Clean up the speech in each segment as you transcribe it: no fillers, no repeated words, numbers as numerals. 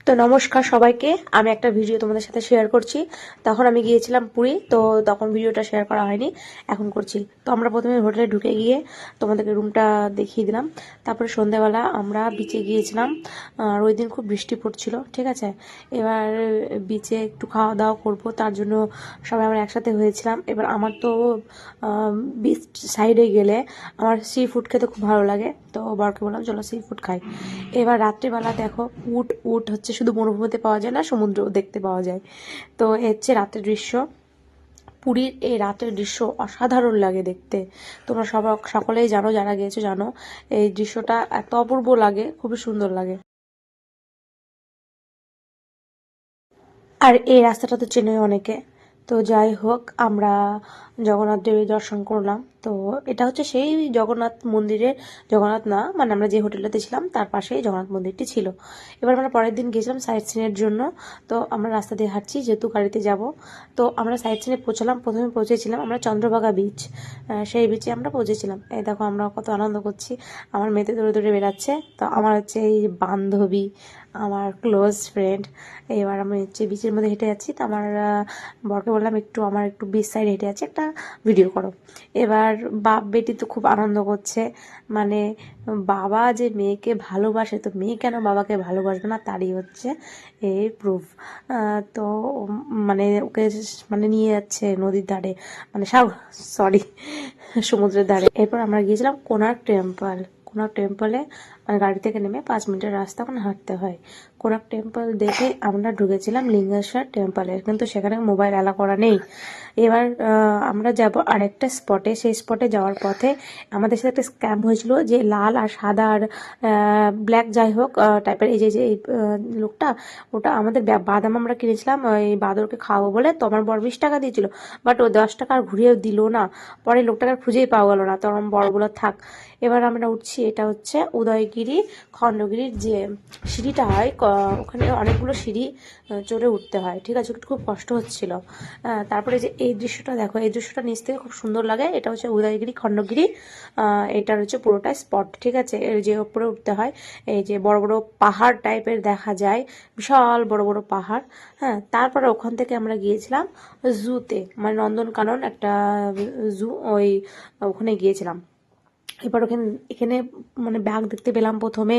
তো নমস্কার সবাইকে, আমি একটা ভিডিও তোমাদের সাথে শেয়ার করছি। তখন আমি গিয়েছিলাম পুরী, তো তখন ভিডিওটা শেয়ার করা হয়নি, এখন করছি। তো আমরা প্রথমে হোটেলে ঢুকে গিয়ে তোমাদেরকে রুমটা দেখিয়ে দিলাম। তারপরে সন্ধ্যাবেলা আমরা বিচে গিয়েছিলাম, আর ওই দিন খুব বৃষ্টি পড়ছিল, ঠিক আছে। এবার বিচে একটু খাওয়া দাওয়া করবো, তার জন্য সবাই আমরা একসাথে হয়েছিলাম। এবার আমার তো বিচ সাইডে গেলে আমার সি ফুড খেতে খুব ভালো লাগে, তো বরকে বললাম চলো সি ফুড খাই। এবার রাত্রিবেলা দেখো উট উট হচ্ছে শুধু মরুভূমিতে পাওয়া যায় না, সমুদ্রেও দেখতে পাওয়া যায়। তো হচ্ছে রাতের দৃশ্য, পুরীর এই রাতের দৃশ্য অসাধারণ লাগে দেখতে। তোমরা সকলেই জানো, যারা গিয়েছো জানো এই দৃশ্যটা এত অপূর্ব লাগে, খুবই সুন্দর লাগে। আর এই রাস্তাটা তো চেনে অনেকে। তো যাই হোক, আমরা জগন্নাথ দেবের দর্শন করলাম। তো এটা হচ্ছে সেই জগন্নাথ মন্দিরের, জগন্নাথ না মানে আমরা যে হোটেলটাতে ছিলাম তার পাশেই জগন্নাথ মন্দিরটি ছিল। এবার আমরা পরের দিন গিয়েছিলাম সাইট সিনের জন্য। তো আমরা রাস্তা দিয়ে হাঁটছি যেহেতু গাড়িতে যাব। তো আমরা সাইট সিনে পৌঁছালাম, প্রথমে পৌঁছেছিলাম আমরা চন্দ্রভাগা বিচ, সেই বিচে আমরা পৌঁছেছিলাম। এই দেখো আমরা কত আনন্দ করছি, আমার মেয়েতে দৌড়ে দৌড়ে বেড়াচ্ছে। তো আমার হচ্ছে এই বান্ধবী, আমার ক্লোজ ফ্রেন্ড। এবার আমি হচ্ছে বিচের মধ্যে হেঁটে যাচ্ছি, তো আমার বরকে বললাম একটু আমার একটু বিচ সাইড হেঁটে যাচ্ছি, একটা ভিডিও করো। এবার বাপ বেটি তো খুব আনন্দ করছে, মানে বাবা যে মেয়েকে ভালোবাসে, তো মেয়ে কেন বাবাকে ভালোবাসবে না, তারই হচ্ছে এই প্রুফ। তো মানে ওকে মানে নিয়ে যাচ্ছে নদীর ধারে, মানে সরি সমুদ্রের ধারে। এরপর আমরা গিয়েছিলাম কোণার্ক টেম্পল। কোণার্ক টেম্পলে মানে গাড়ি থেকে নেমে 5 মিনিটের রাস্তা ওখানে হাঁটতে হয়। কোণার্ক টেম্পল দেখে আমরা ঢুকেছিলাম লিঙ্গেশ্বর টেম্পলে, কিন্তু সেখানে মোবাইল অ্যালাউ করা নেই। এবার আমরা যাব আরেকটা স্পটে, সেই স্পটে যাওয়ার পথে আমাদের সাথে একটা স্ক্যাম হয়েছিল, যে লাল আর সাদা আর ব্ল্যাক যাই হোক টাইপের এই যে যে এই লোকটা, ওটা আমাদের বাদাম আমরা কিনেছিলাম ওই বাদরকে খাওয়াবো বলে। তো আমার বর 20 টাকা দিয়েছিল, বাট ও 10 টাকা আর ঘুরিয়েও দিল না। পরে লোকটাকে আর খুঁজেই পাওয়া গেল না, তো আমার বড়গুলো থাক। এবার আমরা উঠছি, এটা হচ্ছে উদয়গিরি খণ্ডগিরির যে সিঁড়িটা হয়, ওখানে অনেকগুলো সিঁড়ি চড়ে উঠতে হয়, ঠিক আছে, খুব কষ্ট হচ্ছিল। তারপরে যে এই দৃশ্যটা দেখো, এই দৃশ্যটা নিচ থেকে খুব সুন্দর লাগে। এটা হচ্ছে উদয়গিরি খণ্ডগিরি, এটার হচ্ছে পুরোটাই স্পট, ঠিক আছে। এর যে উপরে উঠতে হয়, এই যে বড় বড় পাহাড় টাইপের দেখা যায়, বিশাল বড় বড় পাহাড়। হ্যাঁ, তারপরে ওখান থেকে আমরা গিয়েছিলাম জুতে, মানে নন্দনকানন একটা জু, ওখানে গিয়েছিলাম। এবার এখানে মানে বাঘ দেখতে পেলাম প্রথমে।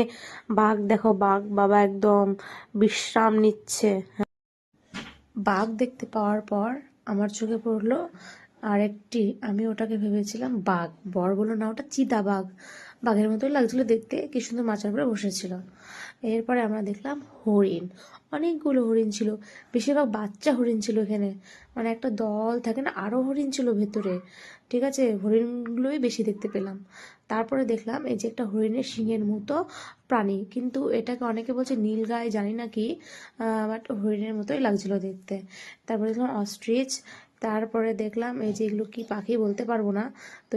বাঘ দেখো, বাঘ বাবা একদম বিশ্রাম নিচ্ছে। বাঘ দেখতে পাওয়ার পর আমার চোখে পড়লো আরেকটি, আমি ওটাকে ভেবেছিলাম বাঘ, বর বললো না ওটা চিতা বাঘ। বাঘের মতোই লাগছিল দেখতে, কি সুন্দর মাচার উপরে বসেছিল। এরপরে আমরা দেখলাম হরিণ, অনেকগুলো হরিণ ছিল, বেশিরভাগ বাচ্চা হরিণ ছিল এখানে, মানে একটা দল থাকে না, আরও হরিণ ছিল ভেতরে, ঠিক আছে। হরিণগুলোই বেশি দেখতে পেলাম। তারপরে দেখলাম এই যে একটা হরিণের শিঙের মতো প্রাণী, কিন্তু এটাকে অনেকে বলছে নীলগাই, জানি না কি, বাট হরিণের মতোই লাগছিল দেখতে। তারপরে দেখলাম অস্ট্রিচ। তারপরে দেখলাম এই যে এগুলো কি পাখি বলতে পারবো না। তো